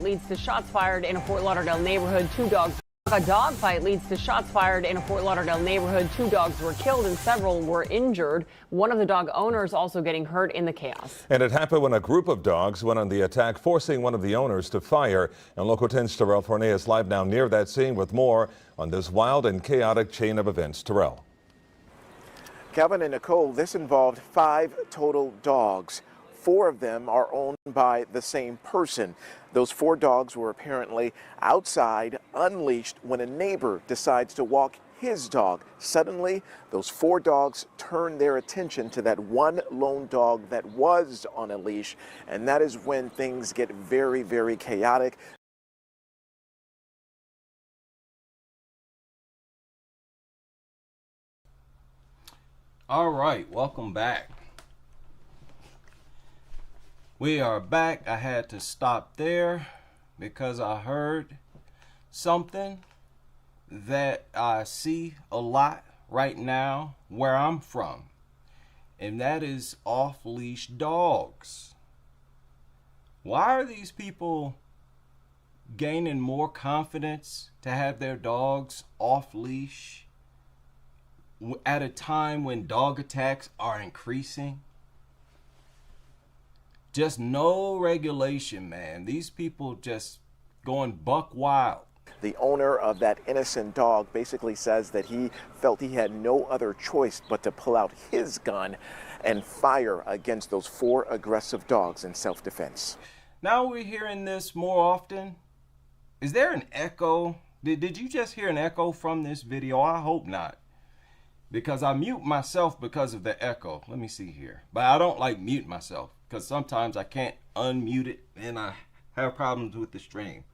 Leads to shots fired in a Fort Lauderdale neighborhood. A dog fight leads to shots fired in a Fort Lauderdale neighborhood. 2 dogs were killed and several were injured. One of the dog owners also getting hurt in the chaos. And it happened when a group of dogs went on the attack, forcing one of the owners to fire. And Local 10's Terrell Forney is live now near that scene with more on this wild and chaotic chain of events. Terrell. Kevin and Nicole, this involved 5 total dogs. 4 of them are owned by the same person. Those 4 dogs were apparently outside, unleashed, when a neighbor decides to walk his dog. Suddenly, those 4 dogs turn their attention to that one lone dog that was on a leash, and that is when things get very, very chaotic. All right, welcome back. We are back. I had to stop there because I heard something that I see a lot right now where I'm from, and that is off-leash dogs. Why are these people gaining more confidence to have their dogs off-leash at a time when dog attacks are increasing? Just no regulation, man. These people just going buck wild. The owner of that innocent dog basically says that he felt he had no other choice but to pull out his gun and fire against those 4 aggressive dogs in self-defense. Now we're hearing this more often. Is there an echo? Did you just hear an echo from this video? I hope not, because I mute myself because of the echo. Let me see here. But I don't like mute myself because sometimes I can't unmute it and I have problems with the stream.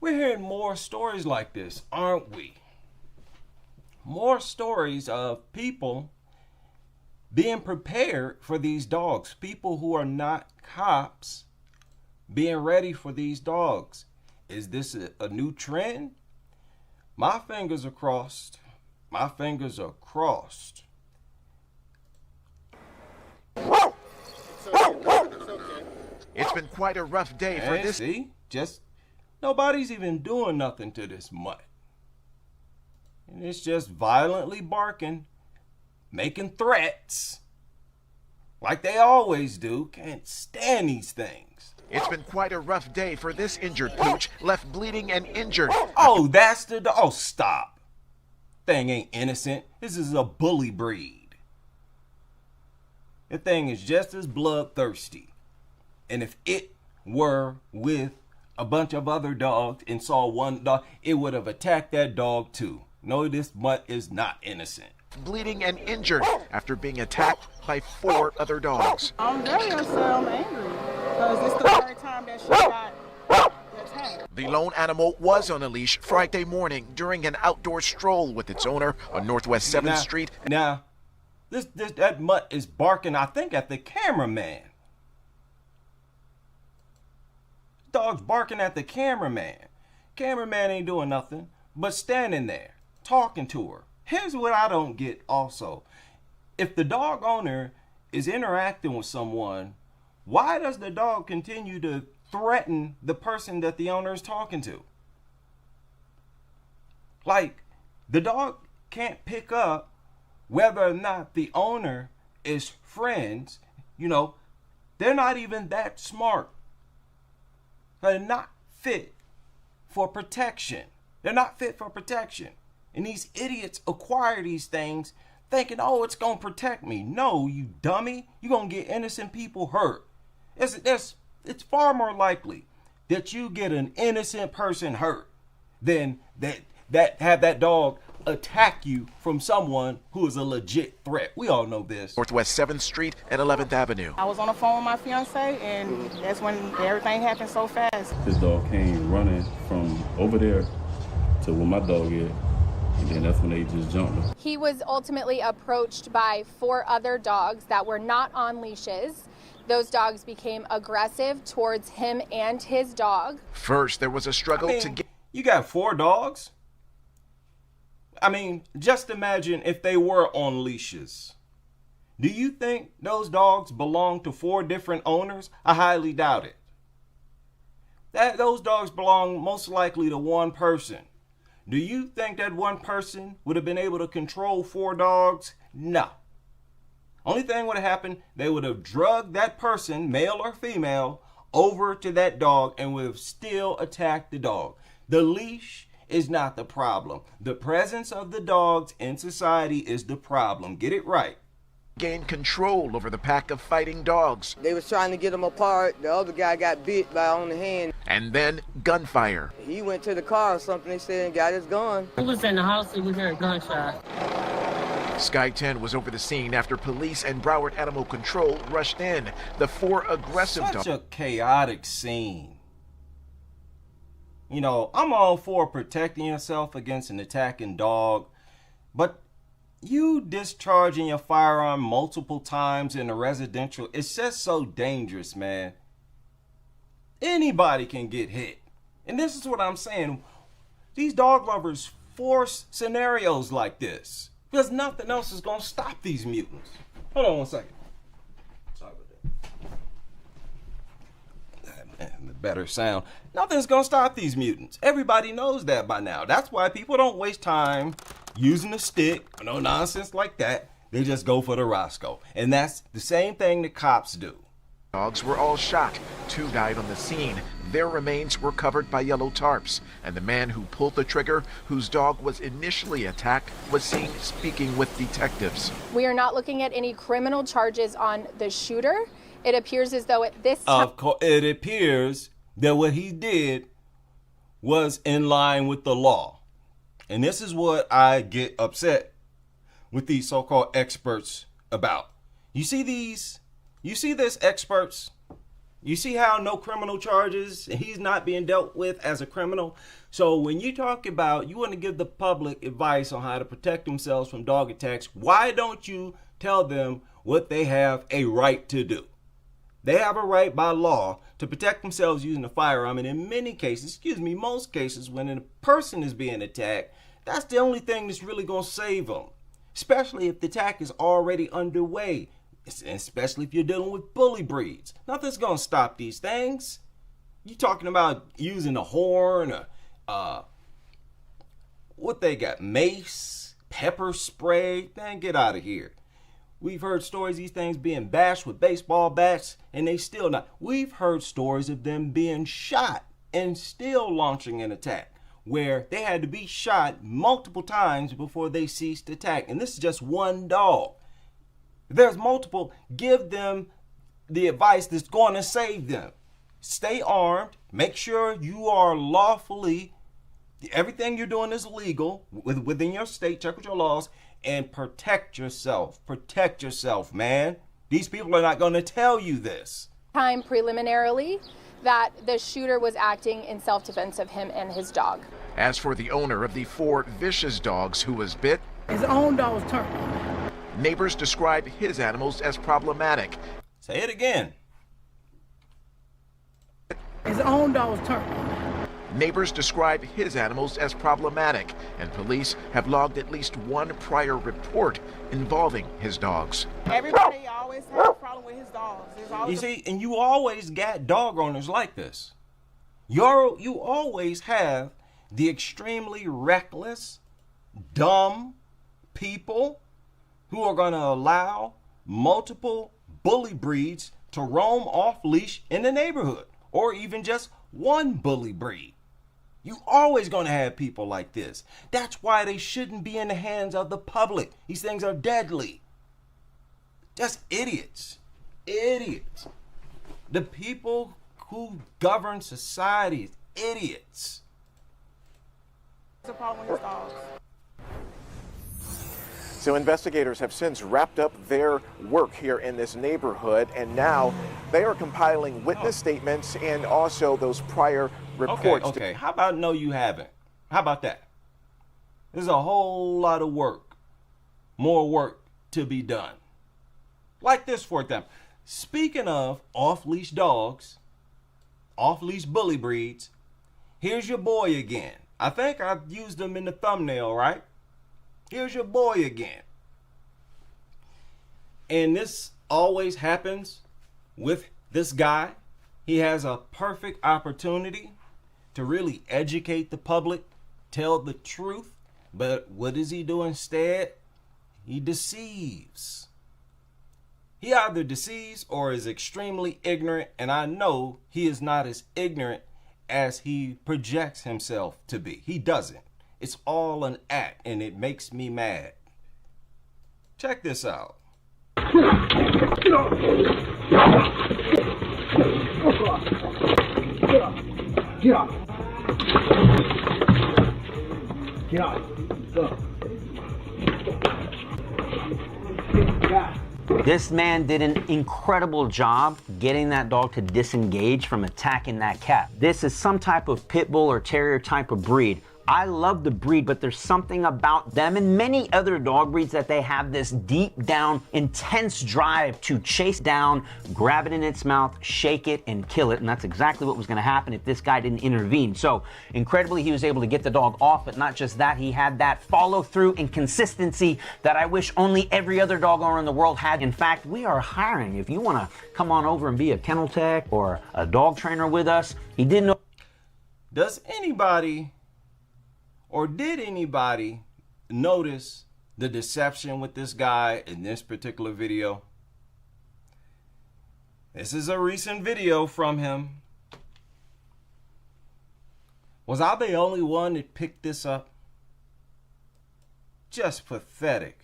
We're hearing more stories like this, aren't we? More stories of people being prepared for these dogs. People who are not cops being ready for these dogs. Is this a new trend? My fingers are crossed. My fingers are crossed. It's been quite a rough day for this. See, just nobody's even doing nothing to this mutt. And it's just violently barking, making threats, like they always do. Can't stand these things. It's been quite a rough day for this injured pooch, left bleeding and injured. Oh, that's the... Oh, stop. Thing ain't innocent. This is a bully breed. The thing is just as bloodthirsty. And if it were with a bunch of other dogs and saw one dog, it would have attacked that dog too. No, this mutt is not innocent. Bleeding and injured after being attacked by 4 other dogs. I'm very upset. I'm angry because it's the third time that she got attacked. The lone animal was on a leash Friday morning during an outdoor stroll with its owner on Northwest 7th Street. Now, that mutt is barking, I think, at the cameraman. Dog's barking at the cameraman. Cameraman ain't doing nothing but standing there talking to her. Here's what I don't get also. If the dog owner is interacting with someone, why does the dog continue to threaten the person that the owner is talking to? Like, the dog can't pick up whether or not the owner is friends. You know, they're not even that smart. They're not fit for protection. They're not fit for protection. And these idiots acquire these things thinking, oh, it's going to protect me. No, you dummy. You're going to get innocent people hurt. It's far more likely that you get an innocent person hurt than that have that dog attack you from someone who is a legit threat. We all know this. Northwest 7th Street and 11th Avenue. I was on the phone with my fiance, and that's when everything happened so fast. This dog came running from over there to where my dog is, and then that's when they just jumped him. He was ultimately approached by 4 other dogs that were not on leashes. Those dogs became aggressive towards him and his dog. First, there was a struggle to get. You got 4 dogs? I mean, just imagine if they were on leashes. Do you think those dogs belong to 4 different owners? I highly doubt it. Those dogs belong most likely to one person. Do you think that one person would have been able to control 4 dogs? No. Only thing would have happened, they would have drugged that person, male or female, over to that dog and would have still attacked the dog. The leash is not the problem. The presence of the dogs in society is the problem. Get it right. Gain control over the pack of fighting dogs. They was trying to get them apart. The other guy got bit by on the hand. And then gunfire. He went to the car or something, they said, and got his gun. He was in the house and we heard gunshot. Sky 10 was over the scene after police and Broward Animal Control rushed in. The 4 aggressive dogs. Such a chaotic scene. You know, I'm all for protecting yourself against an attacking dog, but you discharging your firearm multiple times in a residential, it's just so dangerous, man. Anybody can get hit. And this is what I'm saying. These dog lovers force scenarios like this because nothing else is going to stop these mutants. Hold on one second. Sorry about that. The better sound. Nothing's going to stop these mutants. Everybody knows that by now. That's why people don't waste time using a stick or no nonsense like that. They just go for the Roscoe. And that's the same thing the cops do. Dogs were all shot. 2 died on the scene. Their remains were covered by yellow tarps. And the man who pulled the trigger, whose dog was initially attacked, was seen speaking with detectives. We are not looking at any criminal charges on the shooter. It appears as though at this time... Of course, it appears that what he did was in line with the law. And this is what I get upset with these so-called experts about. You see this experts? You see how no criminal charges, he's not being dealt with as a criminal? So when you talk about, you want to give the public advice on how to protect themselves from dog attacks, why don't you tell them what they have a right to do? They have a right by law to protect themselves using a firearm. And in many cases, most cases, when a person is being attacked, that's the only thing that's really going to save them. Especially if the attack is already underway. Especially if you're dealing with bully breeds. Nothing's going to stop these things. You talking about using a horn, what they got, mace, pepper spray? Man, get out of here. We've heard stories of these things being bashed with baseball bats, and they still not. We've heard stories of them being shot and still launching an attack, where they had to be shot multiple times before they ceased attack. And this is just one dog. If there's multiple, give them the advice that's going to save them. Stay armed. Make sure you are lawfully Everything you're doing is legal within your state. Check with your laws and protect yourself. Protect yourself, man. These people are not going to tell you this. Time preliminarily that the shooter was acting in self-defense of him and his dog. As for the owner of the 4 vicious dogs who was bit, His own dog was turned on him. neighbors describe his animals as problematic. Say it again. His own dog was turned on him. Neighbors describe his animals as problematic, and police have logged at least 1 prior report involving his dogs. Everybody always has a problem with his dogs. There's You always see, and you always got dog owners like this. You always have the extremely reckless, dumb people who are going to allow multiple bully breeds to roam off leash in the neighborhood, or even just one bully breed. You always going to have people like this. That's why they shouldn't be in the hands of the public. These things are deadly. Just idiots. Idiots. The people who govern society, idiots. a problem with his dogs. So investigators have since wrapped up their work here in this neighborhood, and now they are compiling witness statements and also those prior reports. Okay. How about no, you haven't? How about that? There's a whole lot of work, more work to be done. Like this, for example. Speaking of off-leash dogs, off-leash bully breeds, here's your boy again. I think I used him in the thumbnail, right? Here's your boy again. And this always happens with this guy. He has a perfect opportunity to really educate the public, tell the truth. But what does he do instead? He deceives. He either deceives or is extremely ignorant, and I know he is not as ignorant as he projects himself to be. He doesn't. It's all an act, and it makes me mad. Check this out. Get up. Get up. Get up. Get up. This man did an incredible job getting that dog to disengage from attacking that cat. This is some type of pit bull or terrier type of breed. I love the breed, but there's something about them and many other dog breeds that they have this deep down, intense drive to chase down, grab it in its mouth, shake it, and kill it. And that's exactly what was going to happen if this guy didn't intervene. So incredibly, he was able to get the dog off, but not just that, he had that follow through and consistency that I wish only every other dog owner in the world had. In fact, we are hiring. If you want to come on over and be a kennel tech or a dog trainer with us, he didn't know. Does anybody or did anybody notice the deception with this guy in this particular video? This is a recent video from him. Was I the only one that picked this up? Just pathetic.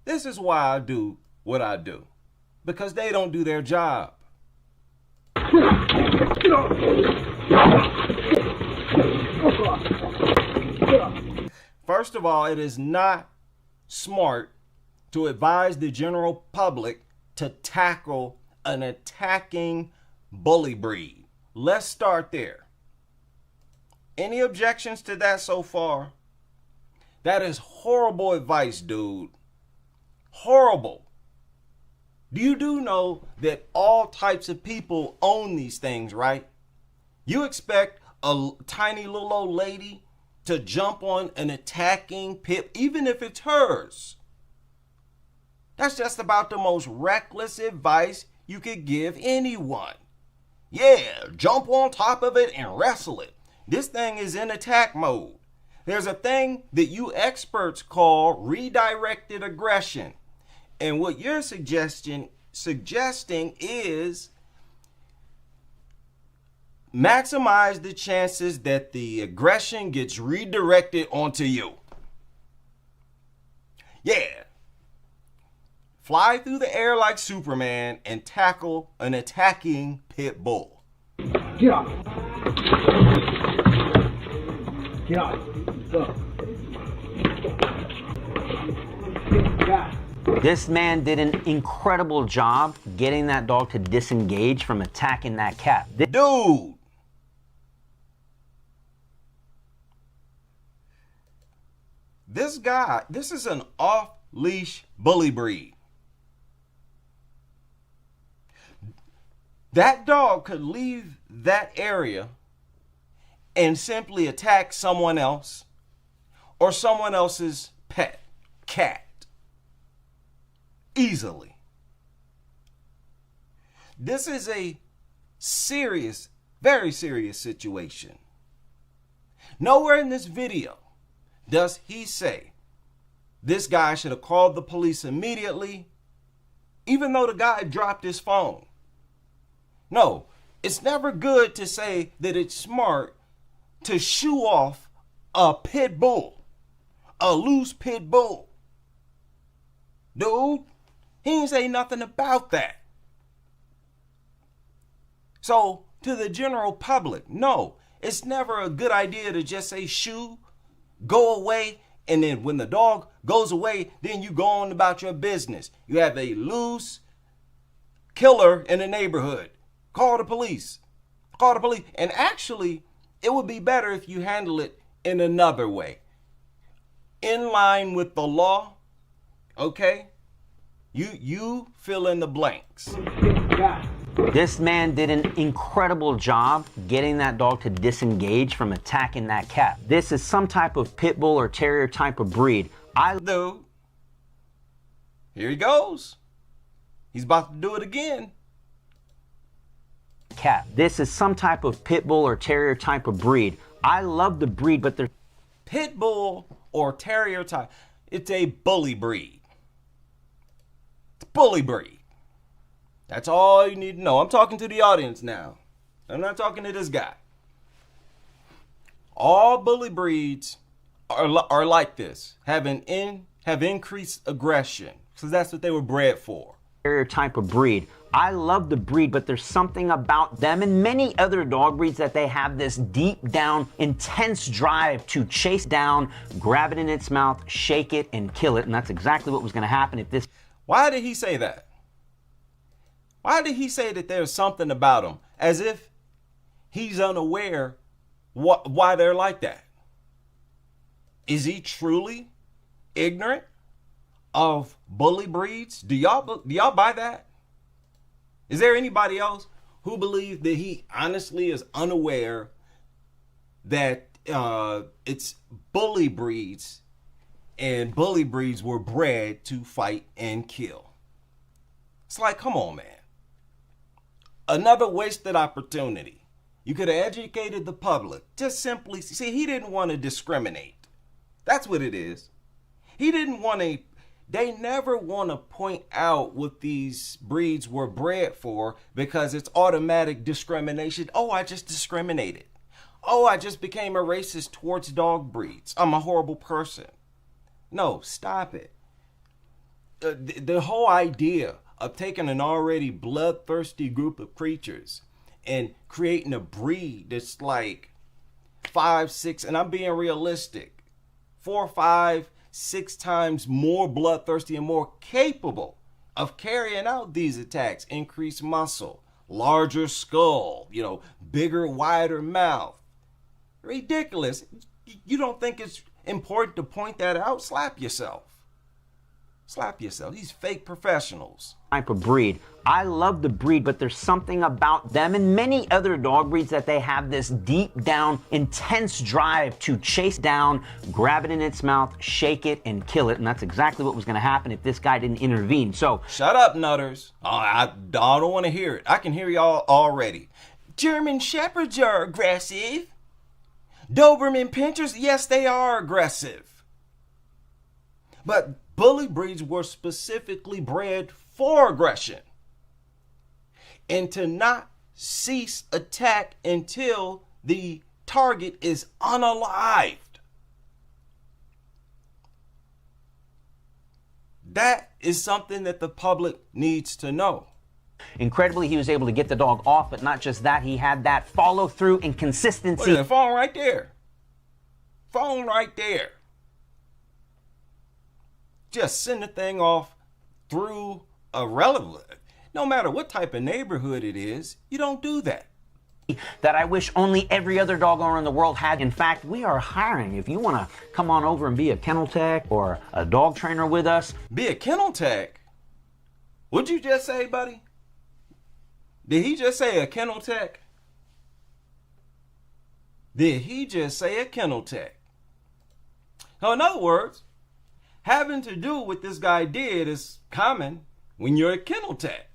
This is why I do what I do. Because they don't do their job. First of all, it is not smart to advise the general public to tackle an attacking bully breed. Let's start there. Any objections to that so far? That is horrible advice, dude. Horrible. You do know that all types of people own these things, right? You expect a tiny little old lady to jump on an attacking pit, even if it's hers. That's just about the most reckless advice you could give anyone. Yeah, jump on top of it and wrestle it. This thing is in attack mode. There's a thing that you experts call redirected aggression. And what you're suggesting is maximize the chances that the aggression gets redirected onto you. Yeah. Fly through the air like Superman and tackle an attacking pit bull. Get up. Get off. Go. Got it. This man did an incredible job getting that dog to disengage from attacking that cat. Dude. This guy, this is an off-leash bully breed. That dog could leave that area and simply attack someone else or someone else's pet, cat, easily. This is a serious, very serious situation. Nowhere in this video does he say this guy should have called the police immediately, even though the guy dropped his phone. No, it's never good to say that it's smart to shoo off a pit bull, a loose pit bull. Dude, he didn't say nothing about that. So, to the general public, no, it's never a good idea to just say shoo, go away, and then when the dog goes away, then you go on about your business. You have a loose killer in the neighborhood. Call the police. Call the police. And actually, it would be better if you handle it in another way. In line with the law, okay? You fill in the blanks. This man did an incredible job getting that dog to disengage from attacking that cat. This is some type of pit bull or terrier type of breed. Dude, here he goes. He's about to do it again. Cat. This is some type of pit bull or terrier type of breed. I love the breed, but they're pit bull or terrier type. It's a bully breed. It's bully breed. That's all you need to know. I'm talking to the audience now. I'm not talking to this guy. All bully breeds are like this. Have increased aggression, because that's what they were bred for. Terrier type of breed. I love the breed, but there's something about them and many other dog breeds that they have this deep down, intense drive to chase down, grab it in its mouth, shake it, and kill it. And that's exactly what was going to happen if this. Why did he say that? Why did he say that there's something about them? As if he's unaware why they're like that. Is he truly ignorant of bully breeds? Do y'all buy that? Is there anybody else who believes that he honestly is unaware that it's bully breeds, and bully breeds were bred to fight and kill? It's like, come on, man. Another wasted opportunity. You could have educated the public. Just simply, see, he didn't want to discriminate. That's what it is. He didn't want to. They never want to point out what these breeds were bred for, because it's automatic discrimination. Oh, I just discriminated. Oh, I just became a racist towards dog breeds. I'm a horrible person. No, stop it. The whole idea of taking an already bloodthirsty group of creatures and creating a breed that's like 5, 6, and I'm being realistic, 4, 5, 6 times more bloodthirsty and more capable of carrying out these attacks. Increased muscle, larger skull, bigger, wider mouth. Ridiculous. You don't think it's important to point that out? Slap yourself. Slap yourself. These fake professionals. Type of breed. I love the breed, but there's something about them and many other dog breeds that they have this deep down, intense drive to chase down, grab it in its mouth, shake it, and kill it. And that's exactly what was going to happen if this guy didn't intervene. So shut up, nutters. I don't want to hear it. I can hear y'all already. German Shepherds are aggressive. Doberman Pinschers, yes, they are aggressive. But bully breeds were specifically bred for aggression and to not cease attack until the target is unalived. That is something that the public needs to know. Incredibly, he was able to get the dog off, but not just that, he had that follow through and consistency. Look at the phone right there. Phone right there. Just send the thing off through a relative. No matter what type of neighborhood it is, you don't do that. That I wish only every other dog owner in the world had. In fact, we are hiring. If you want to come on over and be a kennel tech or a dog trainer with us. Be a kennel tech? What'd you just say, buddy? Did he just say a kennel tech? Did he just say a kennel tech? So in other words, having to do what this guy did is common when you're a kennel tech.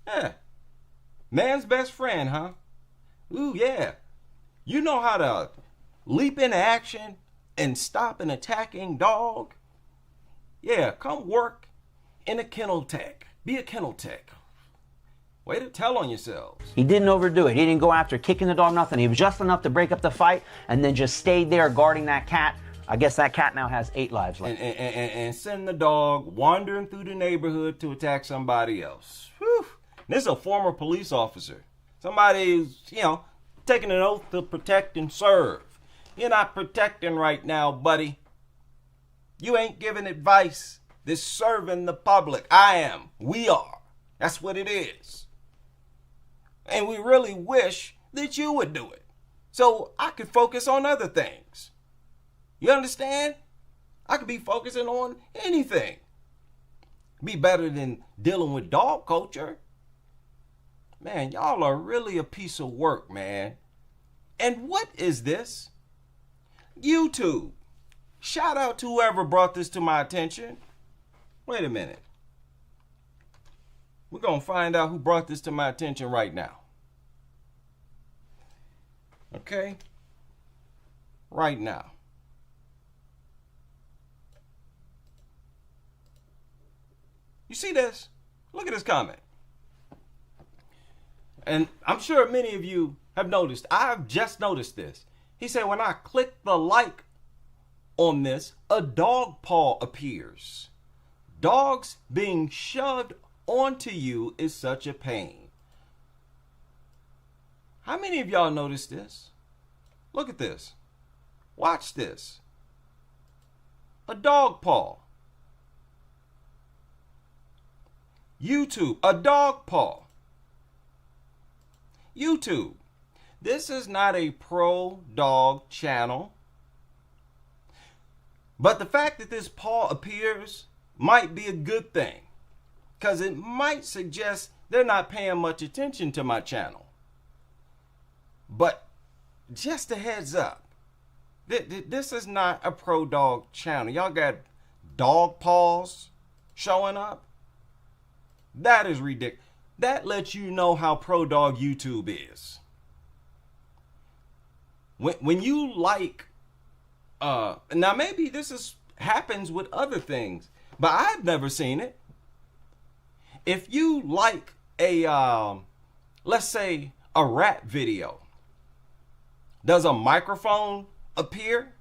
Yeah. Man's best friend, huh? Ooh, yeah. You know how to leap into action and stop an attacking dog? Yeah, come work in a kennel tech. Be a kennel tech. Way to tell on yourselves. He didn't overdo it. He didn't go after kicking the dog, nothing. He was just enough to break up the fight and then just stayed there guarding that cat. I guess that cat now has 8 lives left. And send the dog wandering through the neighborhood to attack somebody else. Whew. This is a former police officer. Somebody who's, taking an oath to protect and serve. You're not protecting right now, buddy. You ain't giving advice. This serving the public. I am. We are. That's what it is. And we really wish that you would do it, so I could focus on other things. You understand? I could be focusing on anything. Be better than dealing with dog culture. Man, y'all are really a piece of work, man. And what is this? YouTube. Shout out to whoever brought this to my attention. Wait a minute. We're going to find out who brought this to my attention right now. Okay? Right now. You see this? Look at this comment. And I'm sure many of you have noticed. I've just noticed this. He said, when I click the like on this, a dog paw appears. Dogs being shoved onto you is such a pain. How many of y'all noticed this? Look at this. Watch this. A dog paw. YouTube, a dog paw. YouTube. This is not a pro-dog channel. But the fact that this paw appears might be a good thing, because it might suggest they're not paying much attention to my channel. But just a heads up, this is not a pro-dog channel. Y'all got dog paws showing up? That is ridiculous. That lets you know how pro-dog YouTube is. When you like, now maybe this happens with other things, but I've never seen it. If you like a, let's say a rap video, does a microphone appear?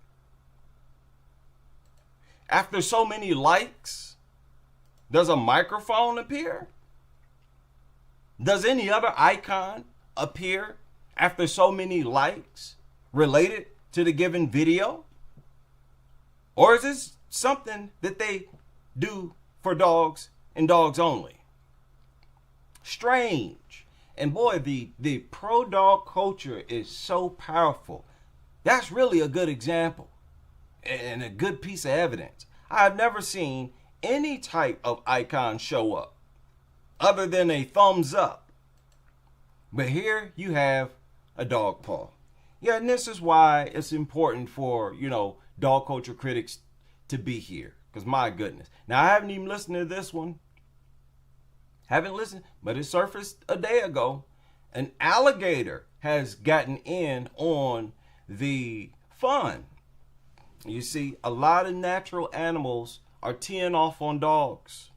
After so many likes, does a microphone appear? Does any other icon appear after so many likes related to the given video? Or is this something that they do for dogs and dogs only? Strange. And boy, the pro-dog culture is so powerful. That's really a good example and a good piece of evidence. I've never seen any type of icon show up other than a thumbs up. But here you have a dog paw. Yeah, and this is why it's important for, dog culture critics to be here. Because my goodness. Now, I haven't even listened to this one. Haven't listened, but it surfaced a day ago. An alligator has gotten in on the fun. You see, a lot of natural animals are teeing off on dogs.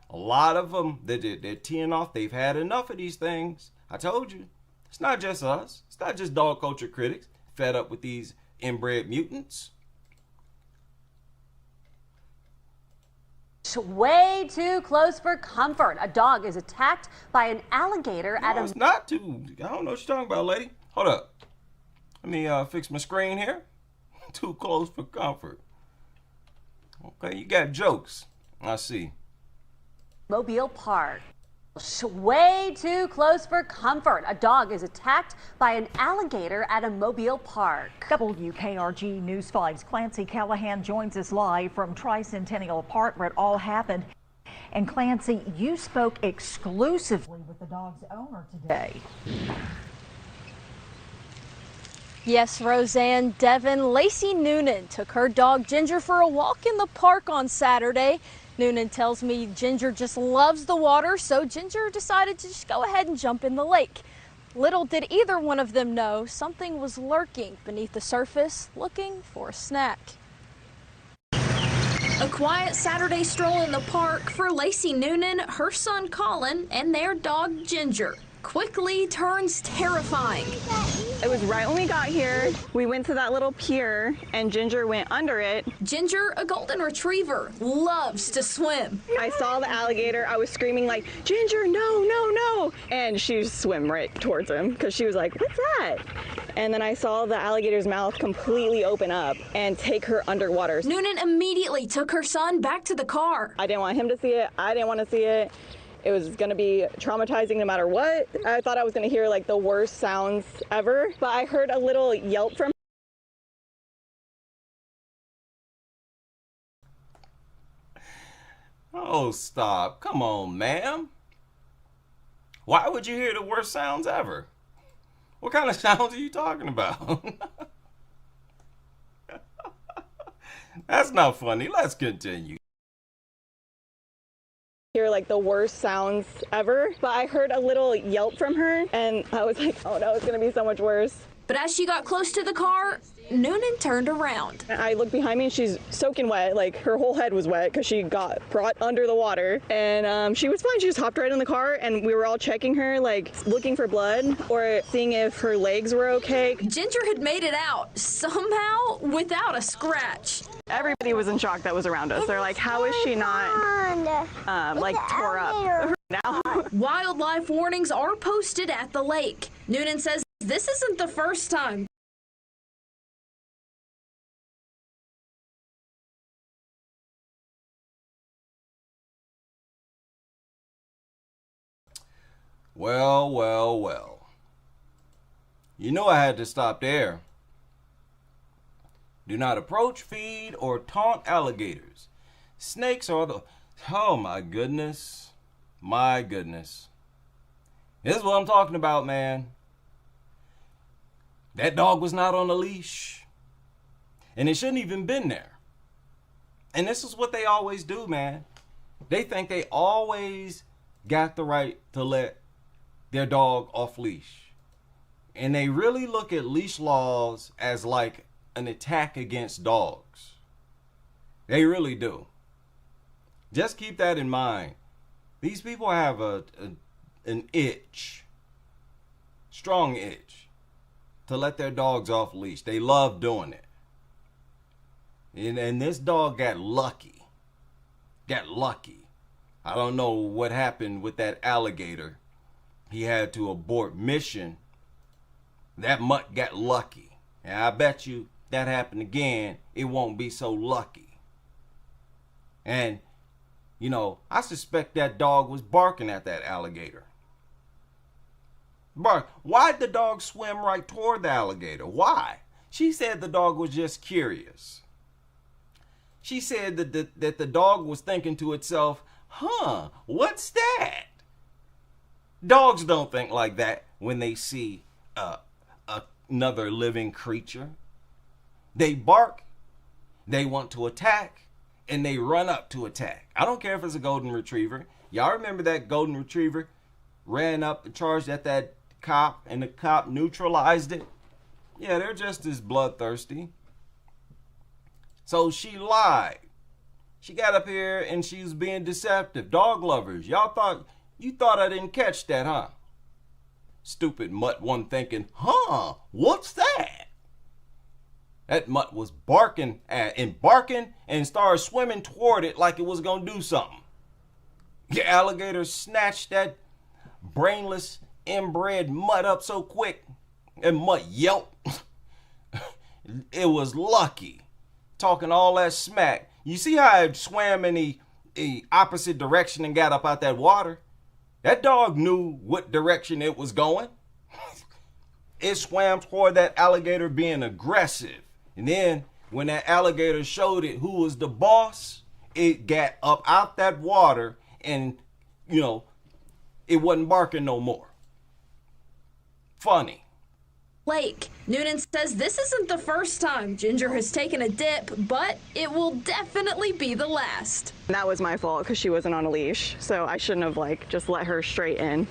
A lot of them, they're teeing off. They've had enough of these things. I told you, it's not just us. It's not just dog culture critics fed up with these inbred mutants. Way too close for comfort. A dog is attacked by an alligator at a... It's not too, I don't know what you're talking about, lady. Hold up. Let me fix my screen here. Too close for comfort. Okay, you got jokes. I see. Mobile Park. Way too close for comfort. A dog is attacked by an alligator at a Mobile Park. WKRG News 5's Clancy Callahan joins us live from Tricentennial Park where it all happened. And Clancy, you spoke exclusively with the dog's owner today. Yes, Roseanne, Devin, Lacey Noonan took her dog Ginger for a walk in the park on Saturday. Noonan tells me Ginger just loves the water, so Ginger decided to just go ahead and jump in the lake. Little did either one of them know something was lurking beneath the surface, looking for a snack. A quiet Saturday stroll in the park for Lacey Noonan, her son Colin, and their dog Ginger quickly turns terrifying. It was right when we got here. We went to that little pier and Ginger went under it. Ginger, a golden retriever, loves to swim. I saw the alligator. I was screaming like, Ginger, no, no, no. And she swam right towards him because she was like, what's that? And then I saw the alligator's mouth completely open up and take her underwater. Noonan immediately took her son back to the car. I didn't want him to see it. I didn't want to see it. It was going to be traumatizing no matter what. I thought I was going to hear like the worst sounds ever, but I heard a little yelp from Oh, stop. Come on, ma'am. Why would you hear the worst sounds ever? What kind of sounds are you talking about? That's not funny. Let's continue. Hear like the worst sounds ever, but I heard a little yelp from her and I was like, oh no, it's gonna be so much worse. But as she got close to the car, Noonan turned around. I looked behind me and she's soaking wet, like her whole head was wet because she got brought under the water, and she was fine. She just hopped right in the car and we were all checking her, like looking for blood or seeing if her legs were okay. Ginger had made it out somehow without a scratch. Everybody was in shock that was around us. They're like, how is she not like tore up now? Wildlife warnings are posted at the lake. Noonan says this isn't the first time. Well, well, well. You know I had to stop there. Do not approach, feed, or taunt alligators. Snakes are the... Oh, my goodness. My goodness. This is what I'm talking about, man. That dog was not on a leash. And it shouldn't even been there. And this is what they always do, man. They think they always got the right to let their dog off leash. And they really look at leash laws as like an attack against dogs. They really do. Just keep that in mind. These people have an itch, strong itch, to let their dogs off leash. They love doing it. And this dog got lucky. Got lucky. I don't know what happened with that alligator. He had to abort mission. That mutt got lucky. And I bet you that happened again, it won't be so lucky. And, you know, I suspect that dog was barking at that alligator. Bark. Why'd the dog swim right toward the alligator? Why? She said the dog was just curious. She said that the dog was thinking to itself, huh, what's that? Dogs don't think like that when they see another living creature. They bark, they want to attack, and they run up to attack. I don't care if it's a golden retriever. Y'all remember that golden retriever ran up and charged at that cop, and the cop neutralized it? Yeah, they're just as bloodthirsty. So she lied. She got up here and she was being deceptive. Dog lovers, you thought I didn't catch that, huh? Stupid mutt one thinking, huh, what's that? That mutt was barking and started swimming toward it like it was gonna do something. The alligator snatched that brainless, inbred mutt up so quick, and mutt yelped. It was lucky. Talking all that smack. You see how it swam in the opposite direction and got up out that water? That dog knew what direction it was going. It swam toward that alligator being aggressive. And then when that alligator showed it who was the boss, it got up out that water and, you know, it wasn't barking no more. Funny. Lake. Noonan says this isn't the first time Ginger has taken a dip, but it will definitely be the last. That was my fault because she wasn't on a leash, so I shouldn't have just let her straight in.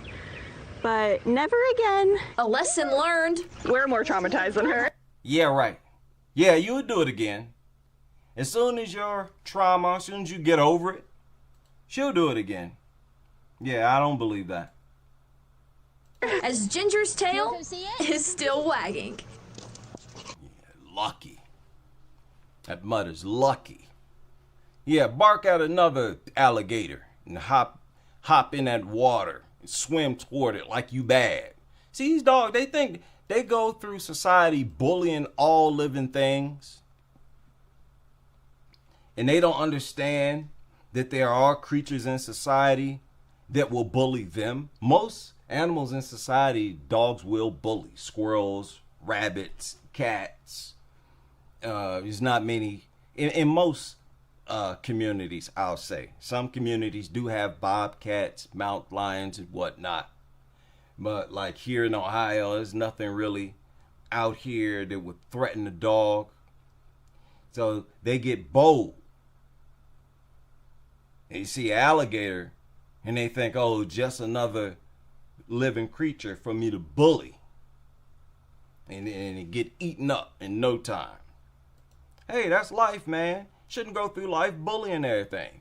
But never again. A lesson learned. We're more traumatized than her. Yeah, right. Yeah, you would do it again. As soon as your trauma, as soon as you get over it, she'll do it again. Yeah, I don't believe that. As Ginger's tail is still wagging. Yeah, lucky. That mutt is lucky. Yeah, bark at another alligator and hop in that water and swim toward it like you bad. See, these dogs, they think they go through society bullying all living things. And they don't understand that there are creatures in society that will bully them. Most animals in society, dogs will bully. Squirrels, rabbits, cats. There's not many, in most communities, I'll say. Some communities do have bobcats, mountain lions, and whatnot. But like here in Ohio, there's nothing really out here that would threaten a dog. So they get bold. And you see an alligator, and they think, oh, just another living creature for me to bully. And it get eaten up in no time. Hey, that's life, man. Shouldn't go through life bullying everything.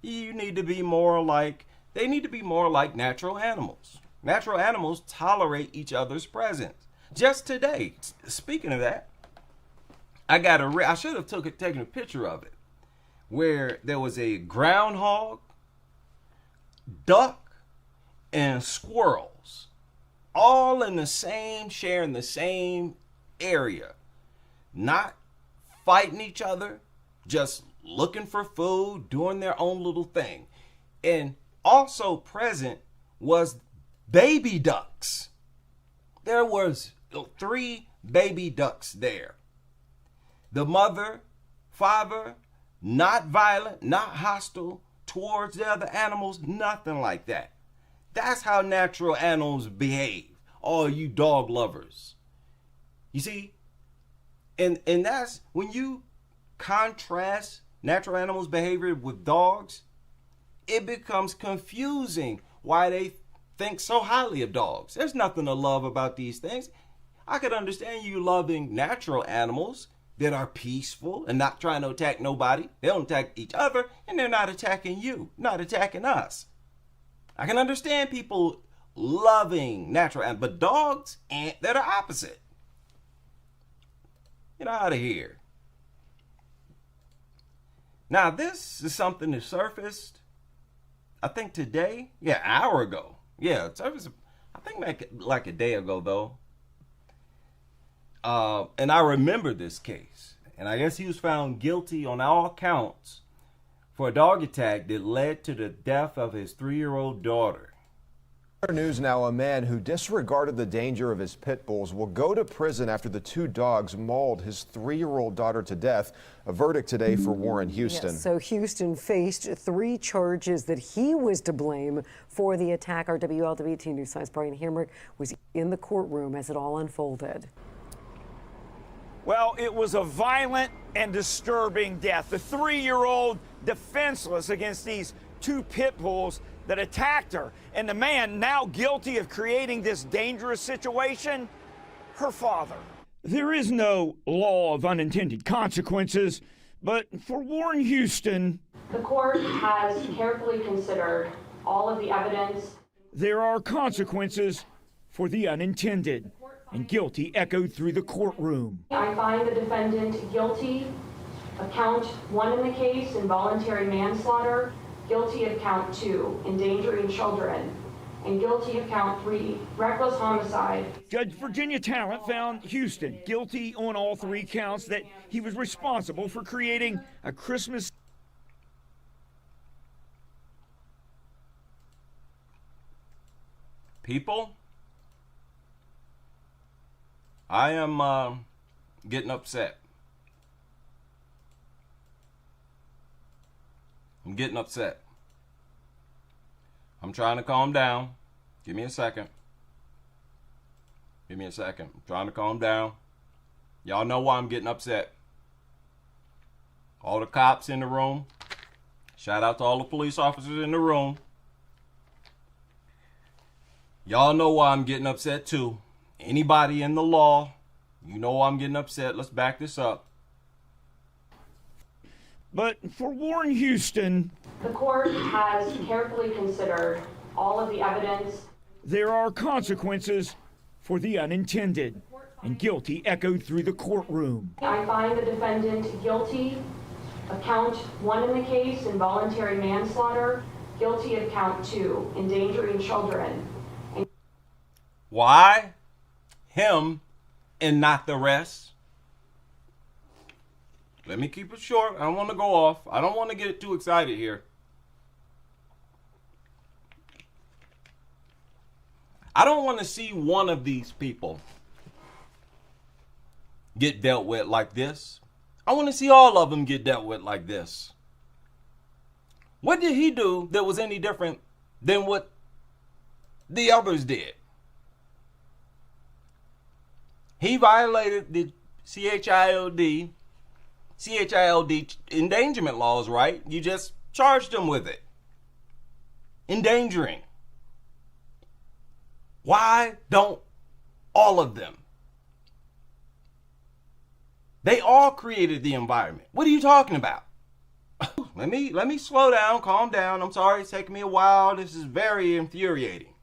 You need to be more like, they need to be more like natural animals. Natural animals tolerate each other's presence. Just today, speaking of that, I should have taken a picture of it, where there was a groundhog, duck, and squirrels, all in the same, sharing the same area, not fighting each other, just looking for food, doing their own little thing. And also present was baby ducks. There was 3 baby ducks there. The mother, father, not violent, not hostile towards the other animals, nothing like that. That's how natural animals behave, all you dog lovers. You see, and that's when you contrast natural animals' behavior with dogs, it becomes confusing why they think so highly of dogs. There's nothing to love about these things. I could understand you loving natural animals that are peaceful and not trying to attack nobody. They don't attack each other, and they're not attacking you, not attacking us. I can understand people loving natural animals, but dogs, they're the opposite. Get out of here. Now, this is something that surfaced, I think today, an hour ago. Yeah, it surfaced, I think like a day ago, though. And I remember this case. And I guess he was found guilty on all counts for a dog attack that led to the death of his 3-year-old daughter. News now, a man who disregarded the danger of his pit bulls will go to prison after the 2 dogs mauled his 3-year-old daughter to death. A verdict today for Warren Houston. Yes, so Houston faced 3 charges that he was to blame for the attack. Our WLWT News 5's Brian Hamrick was in the courtroom as it all unfolded. Well, it was a violent and disturbing death. The 3-year-old defenseless against these 2 pit bulls that attacked her. And the man now guilty of creating this dangerous situation, her father. There is no law of unintended consequences, but for Warren Houston, the court has carefully considered all of the evidence. There are consequences for the unintended. and guilty echoed through the courtroom. I find the defendant guilty of count 1 in the case, involuntary manslaughter, guilty of count 2, endangering children, and guilty of count 3, reckless homicide. Judge Virginia Talent found Houston guilty on all 3 counts that he was responsible for creating a Christmas. People, I am getting upset. I'm getting upset. I'm trying to calm down. Give me a second. Give me a second. I'm trying to calm down. Y'all know why I'm getting upset. All the cops in the room. Shout out to all the police officers in the room. Y'all know why I'm getting upset too. Anybody in the law, you know why I'm getting upset. Let's back this up. But for Warren Houston, The court has carefully considered all of the evidence. There are consequences for the unintended, and guilty echoed through the courtroom. I find the defendant guilty of count 1 in the case, involuntary manslaughter, guilty of count 2, endangering children. Why him and not the rest? Let me keep it short. I don't want to go off. I don't want to get too excited here. I don't want to see one of these people get dealt with like this. I want to see all of them get dealt with like this. What did he do that was any different than what the others did? He violated the CHILD endangerment laws, right? You just charged him with it. Endangering. Why don't all of them? They all created the environment. What are you talking about? Let me slow down, calm down. I'm sorry it's taking me a while. This is very infuriating.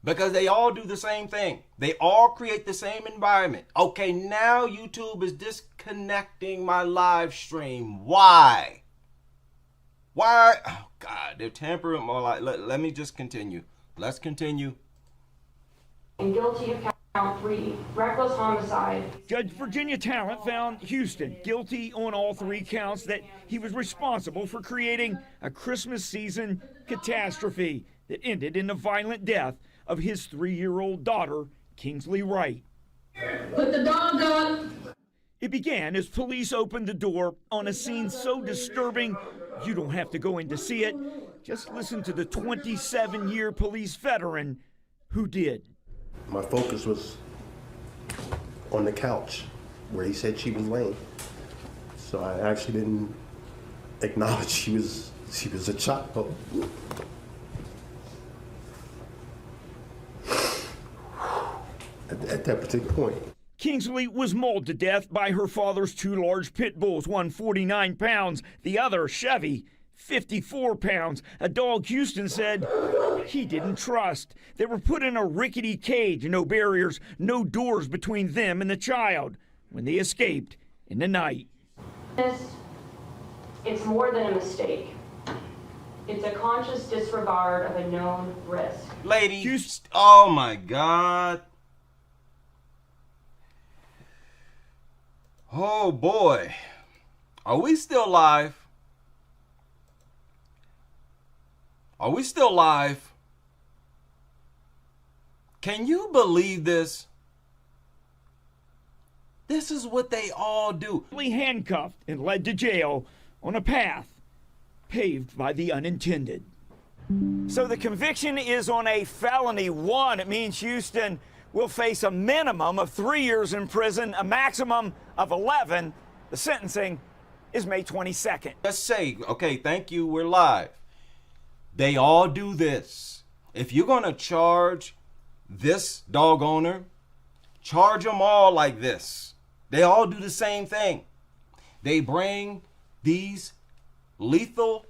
Because they all do the same thing. They all create the same environment. Okay, now YouTube is disconnecting my live stream. Why? Why? Oh, God, they're tampering more like. Let me just continue. Let's continue. And guilty of count 3, reckless homicide. Judge Virginia Talent found Houston guilty on all 3 counts that he was responsible for creating a Christmas season catastrophe that ended in the violent death of his 3-year-old daughter, Kingsley Wright. Put the dog up. It began as police opened the door on a scene so disturbing you don't have to go in to see it. Just listen to the 27-year police veteran who did. My focus was on the couch where he said she was laying. So I actually didn't acknowledge she was a child. At that particular point. Kingsley was mauled to death by her father's 2 large pit bulls, one 49 pounds, the other, Chevy, 54 pounds. A dog Houston said he didn't trust. They were put in a rickety cage, no barriers, no doors between them and the child when they escaped in the night. It's more than a mistake. It's a conscious disregard of a known risk. Lady, oh my God. Oh boy. Are we still live? Are we still live? Can you believe this? This is what they all do. Handcuffed and led to jail on a path paved by the unintended. So the conviction is on a felony 1. It means Houston will face a minimum of 3 years in prison, a maximum of 11. The sentencing is May 22nd. Let's say, okay, thank you, we're live. They all do this. If you're gonna charge this dog owner, charge them all like this. They all do the same thing. They bring these lethal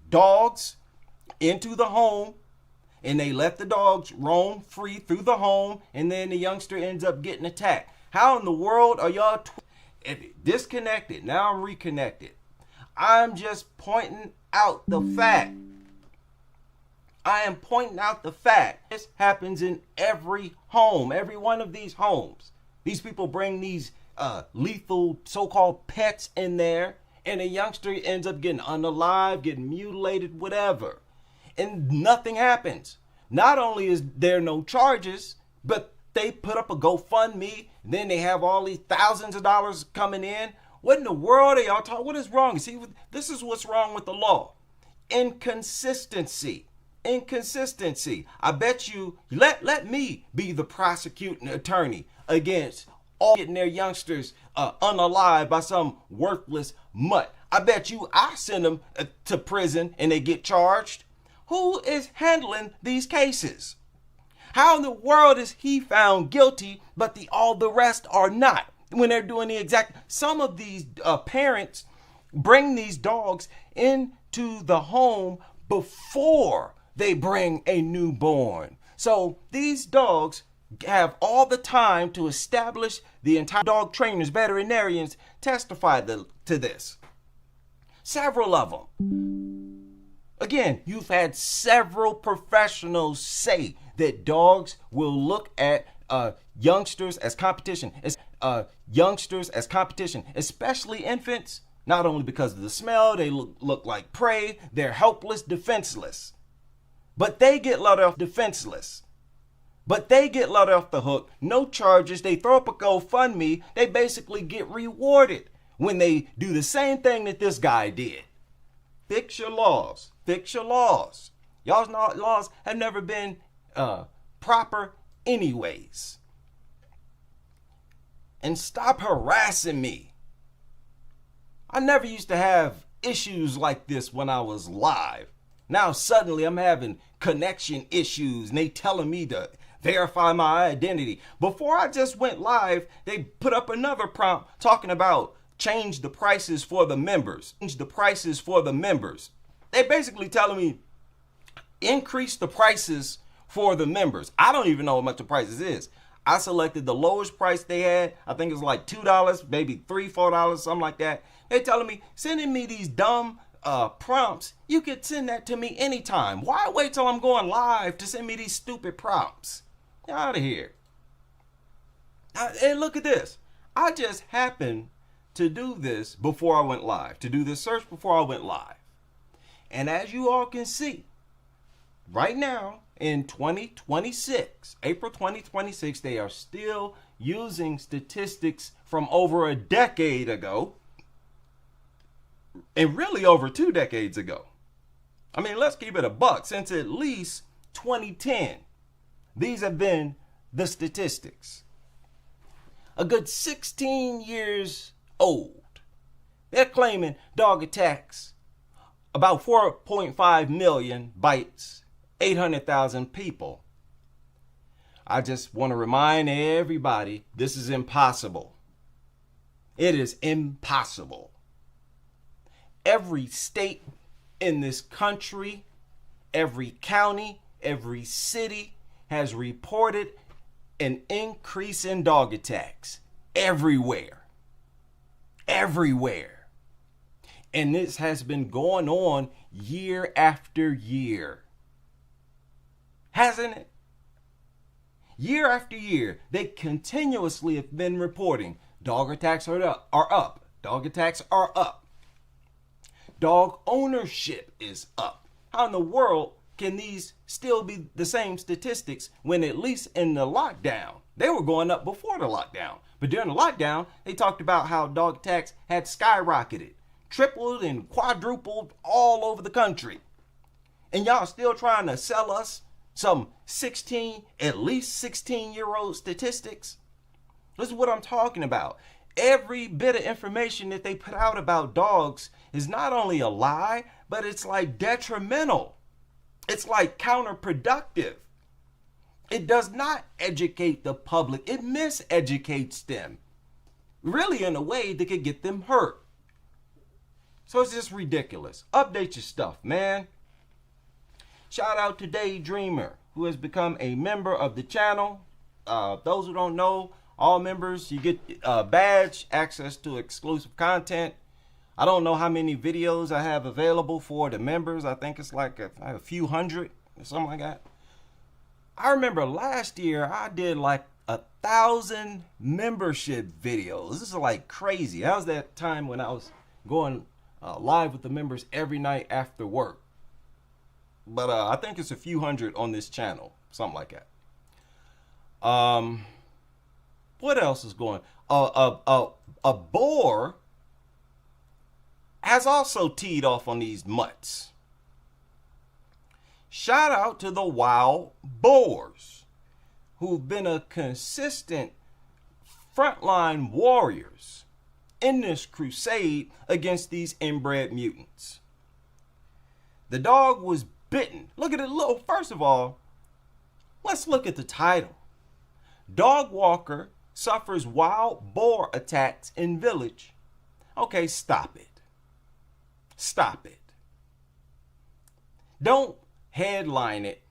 dogs into the home and they let the dogs roam free through the home, and then the youngster ends up getting attacked. How in the world are y'all disconnected? Now I'm reconnected. I'm just pointing out the fact. I am pointing out the fact. This happens in every home, every one of these homes. These people bring these lethal so-called pets in there, and a youngster ends up getting unalive, getting mutilated, whatever. And nothing happens. Not only is there no charges, but they put up a GoFundMe, and then they have all these thousands of dollars coming in. What in the world are y'all talking? What is wrong? See, this is what's wrong with the law. Inconsistency. Inconsistency. I bet you, let me be the prosecuting attorney against all getting their youngsters unalive by some worthless mutt. I bet you I send them to prison and they get charged. Who is handling these cases? How in the world is he found guilty, but all the rest are not? When they're doing the exact, some of these parents bring these dogs into the home before they bring a newborn. So these dogs have all the time to establish the entire. Dog trainers, veterinarians testified to this. Several of them. Again, you've had several professionals say that dogs will look at youngsters as competition. Youngsters as competition, especially infants, not only because of the smell, they look like prey, they're helpless, defenseless. But they get let off defenseless. But they get let off the hook, no charges, they throw up a GoFundMe, they basically get rewarded when they do the same thing that this guy did. Fix your laws. Fix your laws. Y'all's laws have never been proper anyways. And stop harassing me. I never used to have issues like this when I was live. Now suddenly I'm having connection issues and they telling me to verify my identity. Before I just went live, they put up another prompt talking about change the prices for the members. Change the prices for the members. They basically telling me increase the prices for the members. I don't even know how much the prices is. I selected the lowest price they had. I think it was like $2, maybe $3, $4, something like that. They telling me, sending me these dumb prompts. You could send that to me anytime. Why wait till I'm going live to send me these stupid prompts? Get out of here. And look at this. I just happened to do this before I went live, to do this search before I went live. And as you all can see, right now in 2026, April 2026, they are still using statistics from over a decade ago, and really over 2 decades ago. I mean, let's keep it a buck. Since at least 2010, these have been the statistics. A good 16 years old. They're claiming dog attacks, about 4.5 million bites, 800,000 people. I just want to remind everybody, this is impossible. It is impossible. Every state in this country, every county, every city has reported an increase in dog attacks. Everywhere. Everywhere. And this has been going on year after year. Hasn't it? Year after year, they continuously have been reporting dog attacks are up. Dog attacks are up. Dog ownership is up. How in the world can these still be the same statistics when at least in the lockdown, they were going up before the lockdown. But during the lockdown, they talked about how dog attacks had skyrocketed, tripled and quadrupled all over the country. And y'all still trying to sell us some at least 16-year-old statistics? This is what I'm talking about. Every bit of information that they put out about dogs is not only a lie, but it's like detrimental. It's like counterproductive. It does not educate the public. It miseducates them, really in a way that could get them hurt. So it's just ridiculous. Update your stuff, man. Shout out to Daydreamer, who has become a member of the channel. Those who don't know, all members, you get a badge, access to exclusive content. I don't know how many videos I have available for the members. I think it's like a few hundred or something like that. I remember last year I did like 1,000 membership videos. This is like crazy. That was that time when I was going live with the members every night after work. But I think it's a few hundred on this channel, something like that. What else is going? A boar has also teed off on these mutts. Shout out to the wild boars, who've been a consistent frontline warriors in this crusade against these inbred mutants. The dog was bitten. Look at it. Look, first of all, let's look at the title. Dog walker suffers wild boar attacks in village. Okay, stop it. Stop it. Don't headline it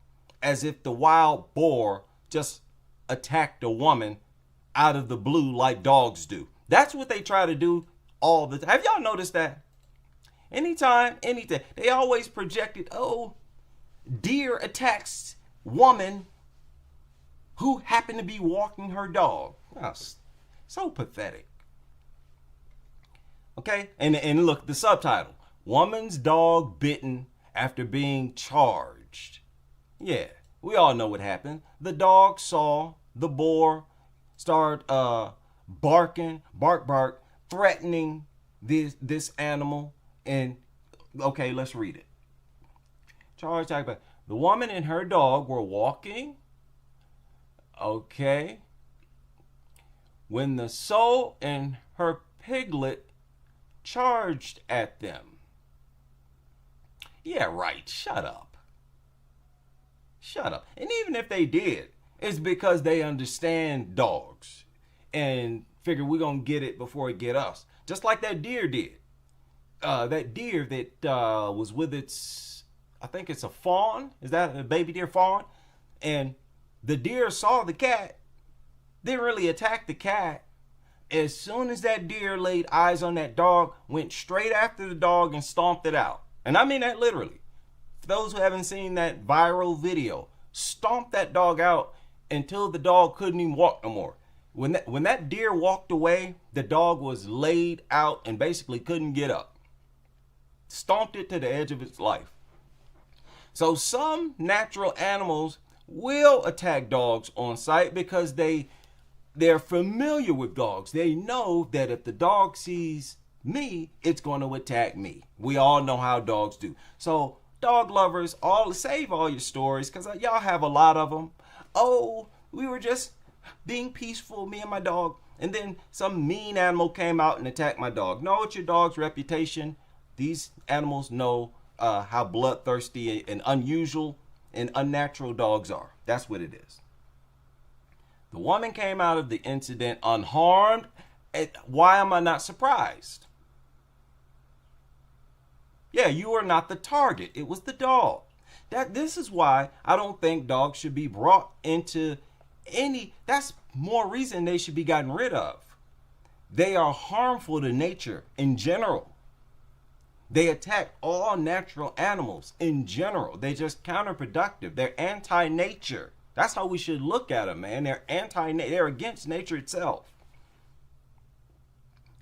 as if the wild boar just attacked a woman out of the blue like dogs do. That's what they try to do all the time. Have y'all noticed that? Anytime, anything, they always projected, oh, deer attacks woman who happened to be walking her dog. Oh, so pathetic. Okay, and look, the subtitle. Woman's dog bitten after being charged. Yeah, we all know what happened. The dog saw the boar start barking, bark, threatening this animal. And okay, let's read it. Charge talk about the woman and her dog were walking. Okay. When the sow and her piglet charged at them. Yeah, right. Shut up. Shut up. And even if they did, it's because they understand dogs and figure we're going to get it before it get us. Just like that deer did. That deer that was with its, I think it's a fawn. Is that a baby deer fawn? And the deer saw the cat, didn't really attack the cat. As soon as that deer laid eyes on that dog, went straight after the dog and stomped it out. And I mean that literally. For those who haven't seen that viral video, stomped that dog out until the dog couldn't even walk no more. When that deer walked away, the dog was laid out and basically couldn't get up. Stomped it to the edge of its life. So some natural animals will attack dogs on sight because they're familiar with dogs. They know that if the dog sees me, it's going to attack me. We all know how dogs do. So dog lovers, save all your stories because y'all have a lot of them. Oh, we were just being peaceful, me and my dog, and then some mean animal came out and attacked my dog. No, it's your dog's reputation. These animals know how bloodthirsty and unusual and unnatural dogs are. That's what it is. The woman came out of the incident unharmed. Why am I not surprised? Yeah, you are not the target. It was the dog. This is why I don't think dogs should be brought into that's more reason they should be gotten rid of. They are harmful to nature in general. They attack all natural animals in general. They're just counterproductive. They're anti-nature. That's how we should look at them, man. They're they're against nature itself.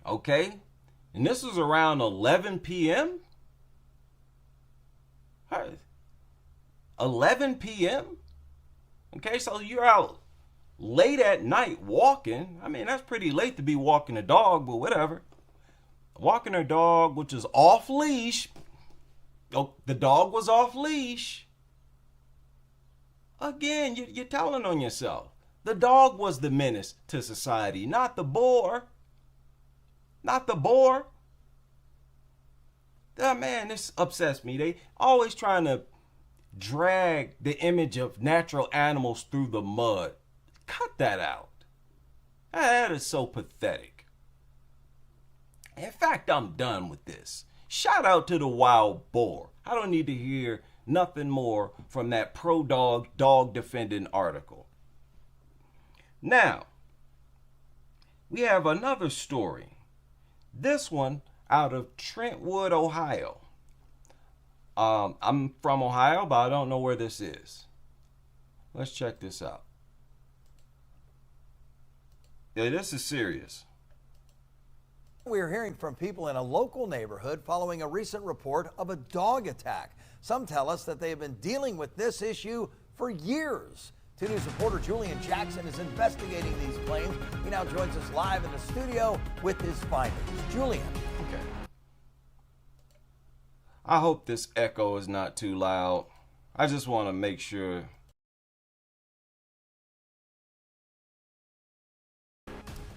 Okay? And this was around 11 p.m. 11 p.m.? Okay, so you're out late at night walking. I mean, that's pretty late to be walking a dog, but whatever. Walking her dog, which is off leash. Oh, the dog was off leash. Again, you're telling on yourself. The dog was the menace to society, not the boar. Not the boar. Man, this upsets me. They always trying to drag the image of natural animals through the mud. Cut that out. That is so pathetic. In fact, I'm done with this. Shout out to the wild boar. I don't need to hear nothing more from that pro-dog, dog defending article. Now, we have another story. This one out of Trentwood, Ohio. I'm from Ohio, but I don't know where this is. Let's check this out. Yeah, this is serious. We're hearing from people in a local neighborhood following a recent report of a dog attack. Some tell us that they have been dealing with this issue for years. 2 News reporter Julian Jackson is investigating these claims. He now joins us live in the studio with his findings. Julian. Okay. I hope this echo is not too loud. I just want to make sure.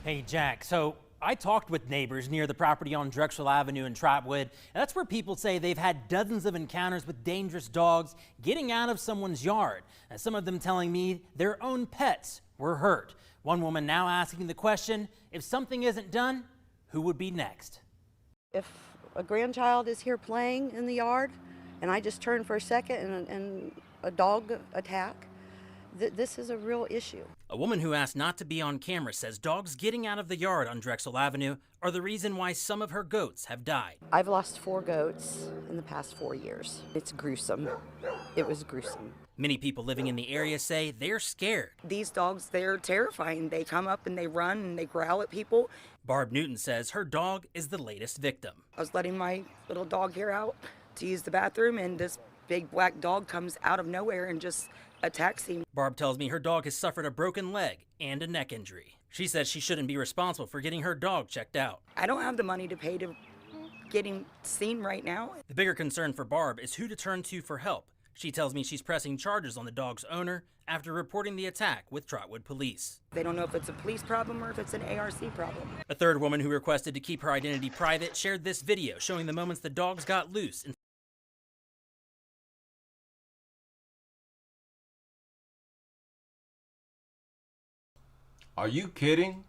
Hey, Jack. So I talked with neighbors near the property on Drexel Avenue in Trotwood, and that's where people say they've had dozens of encounters with dangerous dogs getting out of someone's yard. And some of them telling me their own pets were hurt. One woman now asking the question, if something isn't done, who would be next? If a grandchild is here playing in the yard and I just turn for a second and a dog attack, this is a real issue. A woman who asked not to be on camera says dogs getting out of the yard on Drexel Avenue are the reason why some of her goats have died. I've lost 4 goats in the past 4 years. It's gruesome. It was gruesome. Many people living in the area say they're scared. These dogs, they're terrifying. They come up and they run and they growl at people. Barb Newton says her dog is the latest victim. I was letting my little dog here out to use the bathroom, and this big black dog comes out of nowhere and just attacks him. Barb tells me her dog has suffered a broken leg and a neck injury. She says she shouldn't be responsible for getting her dog checked out. I don't have the money to pay to get him seen right now. The bigger concern for Barb is who to turn to for help. She tells me she's pressing charges on the dog's owner after reporting the attack with Trotwood police. They don't know if it's a police problem or if it's an ARC problem. A third woman who requested to keep her identity private shared this video showing the moments the dogs got loose. Are you kidding?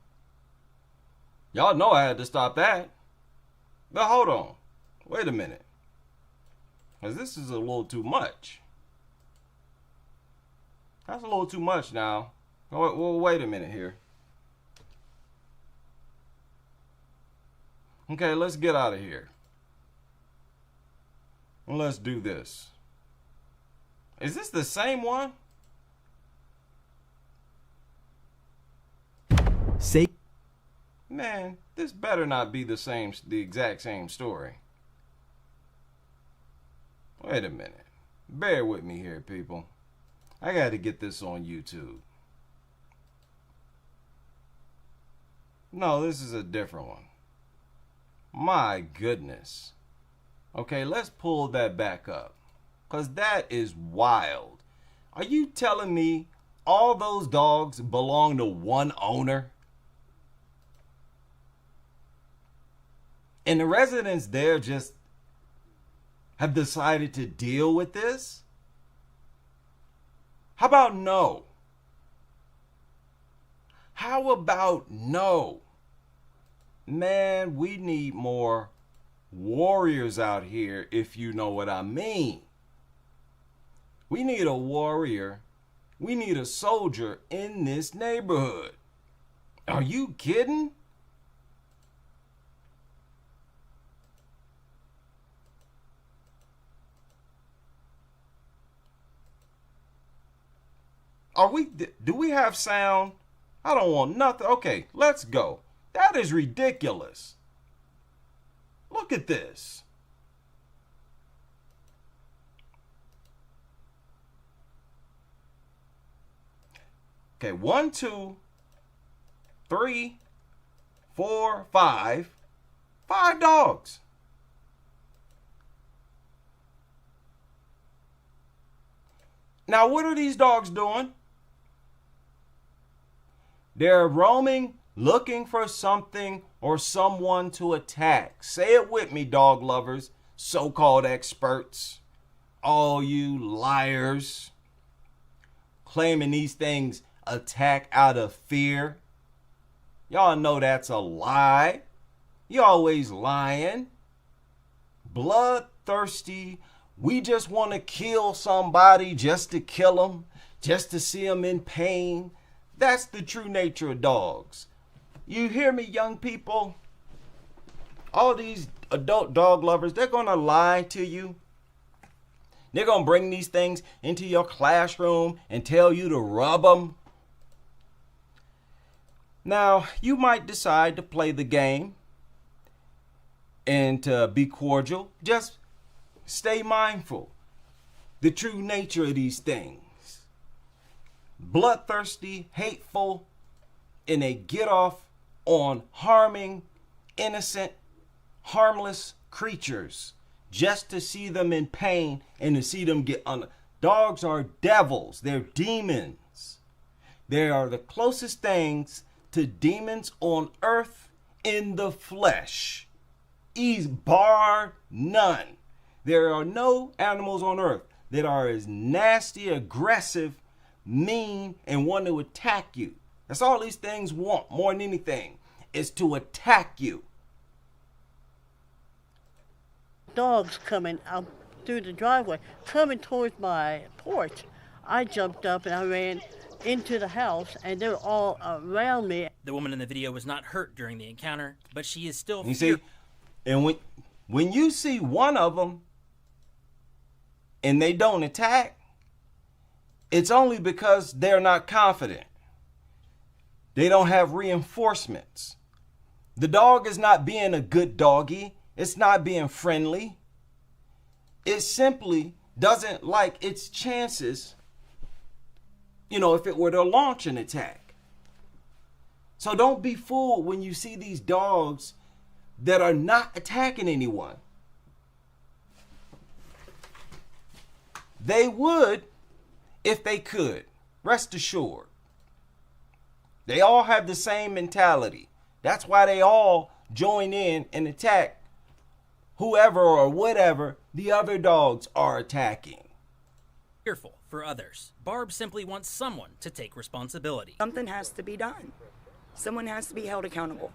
Y'all know I had to stop that. But hold on. Wait a minute. Because this is a little too much. That's a little too much now. Well, wait a minute here. Okay, let's get out of here. And let's do this. Is this the same one? Man, this better not be the exact same story. Wait a minute. Bear with me here, people. I got to get this on YouTube. No, this is a different one. My goodness. Okay, let's pull that back up. Because that is wild. Are you telling me all those dogs belong to one owner? And the residents there just have decided to deal with this? How about no? How about no? Man, we need more warriors out here, if you know what I mean. We need a warrior. We need a soldier in this neighborhood. Are you kidding? Do we have sound? I don't want nothing. Okay, let's go. That is ridiculous. Look at this. Okay, 1, 2, 3, 4, 5. 5 dogs. Now, what are these dogs doing? They're roaming, looking for something or someone to attack. Say it with me, dog lovers, so-called experts, all you liars, claiming these things attack out of fear. Y'all know that's a lie. You always lying. Bloodthirsty, We just want to kill somebody just to kill them, just to see them in pain. That's the true nature of dogs. You hear me, young people? All these adult dog lovers, they're going to lie to you. They're going to bring these things into your classroom and tell you to rub them. Now, you might decide to play the game and to be cordial. Just stay mindful. The true nature of these things. Bloodthirsty, hateful, and they get off on harming innocent, harmless creatures just to see them in pain and to see them get on. Dogs are devils. They're demons. They are the closest things to demons on earth in the flesh. Bar none. There are no animals on earth that are as nasty, aggressive, mean, and want to attack you. That's all these things want more than anything, is to attack you. Dogs coming out through the driveway, coming towards my porch. I jumped up and I ran into the house, and they were all around me. The woman in the video was not hurt during the encounter, but she is still. You see, and when you see one of them and they don't attack, it's only because they're not confident. They don't have reinforcements. The dog is not being a good doggy. It's not being friendly. It simply doesn't like its chances, if it were to launch an attack. So don't be fooled when you see these dogs that are not attacking anyone. They would if they could. Rest assured. They all have the same mentality. That's why they all join in and attack whoever or whatever the other dogs are attacking. Fearful for others. Barb simply wants someone to take responsibility. Something has to be done. Someone has to be held accountable.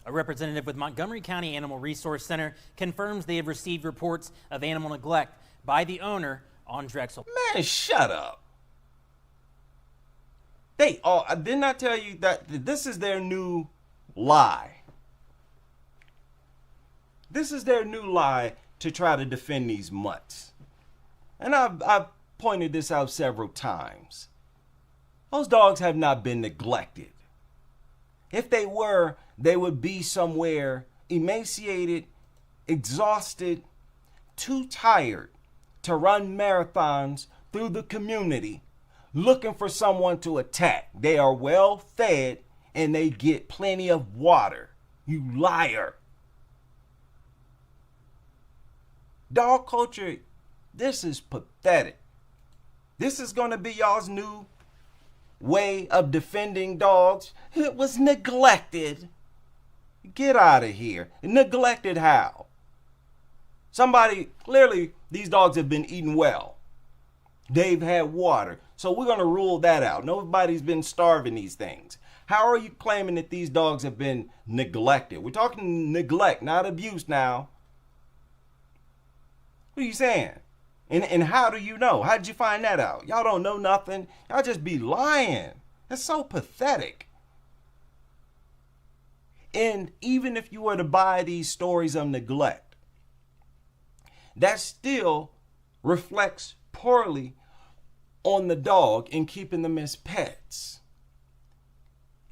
A representative with Montgomery County Animal Resource Center confirms they have received reports of animal neglect by the owner on Drexel. Man, shut up. Didn't I tell you that this is their new lie? This is their new lie to try to defend these mutts. And I've pointed this out several times. Those dogs have not been neglected. If they were, they would be somewhere emaciated, exhausted, too tired to run marathons through the community looking for someone to attack. They are well fed and they get plenty of water. You liar. Dog culture, this is pathetic. This is going to be y'all's new way of defending dogs. It was neglected. Get out of here. Neglected how? Clearly these dogs have been eating well. They've had water. So we're going to rule that out. Nobody's been starving these things. How are you claiming that these dogs have been neglected? We're talking neglect, not abuse now. What are you saying? And how do you know? How did you find that out? Y'all don't know nothing. Y'all just be lying. That's so pathetic. And even if you were to buy these stories of neglect, that still reflects poorly on the dog in keeping them as pets.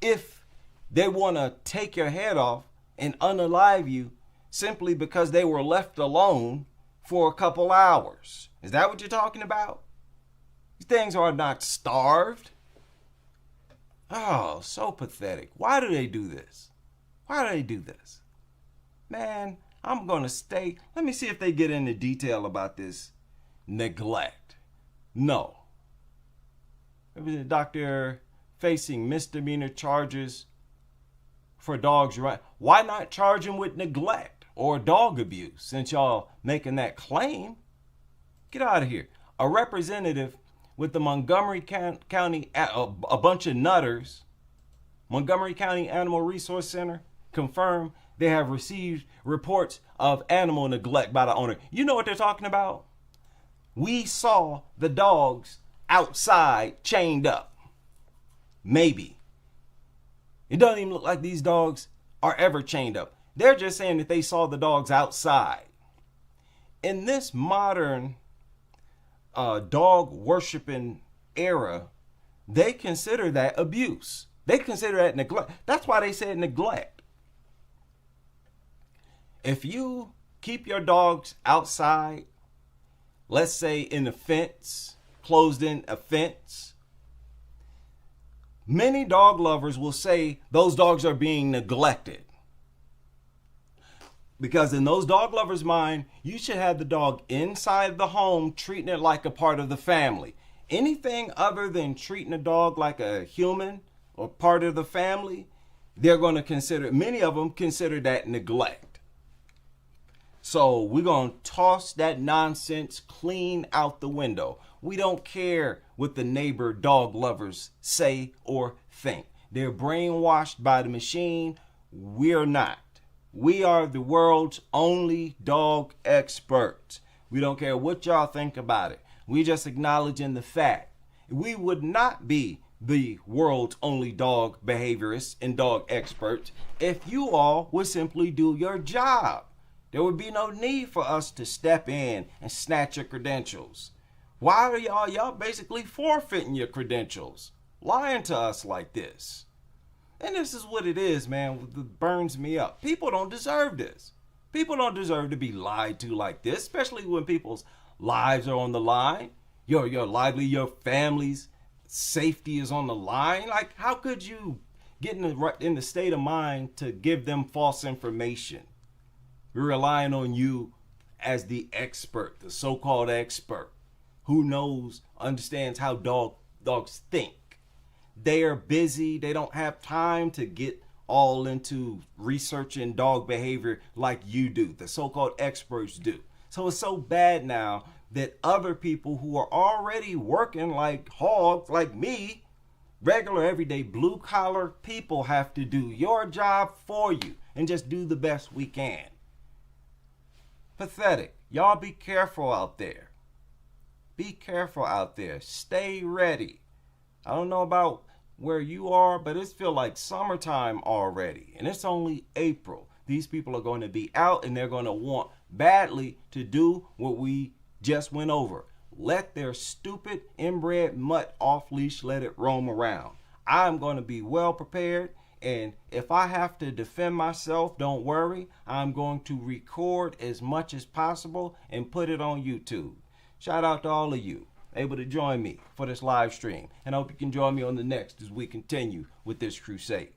If they want to take your head off and unalive you simply because they were left alone for a couple hours. Is that what you're talking about? These things are not starved. Oh, so pathetic. Why do they do this? Why do they do this? Man, I'm going to stay. Let me see if they get into detail about this neglect. No. Maybe the doctor facing misdemeanor charges for dogs. Why not charge him with neglect or dog abuse since y'all making that claim? Get out of here. A representative with the Montgomery County, a bunch of nutters, Montgomery County Animal Resource Center, confirm they have received reports of animal neglect by the owner. You know what they're talking about? We saw the dogs outside chained up. Maybe. It doesn't even look like these dogs are ever chained up. They're just saying that they saw the dogs outside. In this modern dog worshiping era, they consider that abuse. They consider that neglect. That's why they said neglect. If you keep your dogs outside, let's say in a fence, closed in a fence, many dog lovers will say those dogs are being neglected. Because in those dog lovers' mind, you should have the dog inside the home, treating it like a part of the family. Anything other than treating a dog like a human or part of the family, they're going to consider, many of them consider that neglect. So we're going to toss that nonsense clean out the window. We don't care what the neighbor dog lovers say or think. They're brainwashed by the machine. We're not. We are the world's only dog experts. We don't care what y'all think about it. We just acknowledging the fact. We would not be the world's only dog behaviorists and dog experts if you all would simply do your job. There would be no need for us to step in and snatch your credentials. Why are y'all basically forfeiting your credentials, lying to us like this? And this is what it is, man, that burns me up. People don't deserve this. People don't deserve to be lied to like this, especially when people's lives are on the line. Your livelihood, your family's safety is on the line. Like, how could you get in the state of mind to give them false information? We're relying on you as the expert, the so-called expert, who knows, understands how dogs think. They are busy. They don't have time to get all into researching dog behavior like you do, the so-called experts do. So it's so bad now that other people who are already working like hogs, like me, regular everyday blue collar people, have to do your job for you and just do the best we can. Pathetic. Y'all be careful out there. Be careful out there. Stay ready. I don't know about where you are, but it feels like summertime already, and it's only April. These people are going to be out, and they're going to want badly to do what we just went over. Let their stupid inbred mutt off leash, let it roam around. I'm going to be well prepared, and if I have to defend myself, don't worry. I'm going to record as much as possible and put it on YouTube. Shout out to all of you able to join me for this live stream, and I hope you can join me on the next as we continue with this crusade.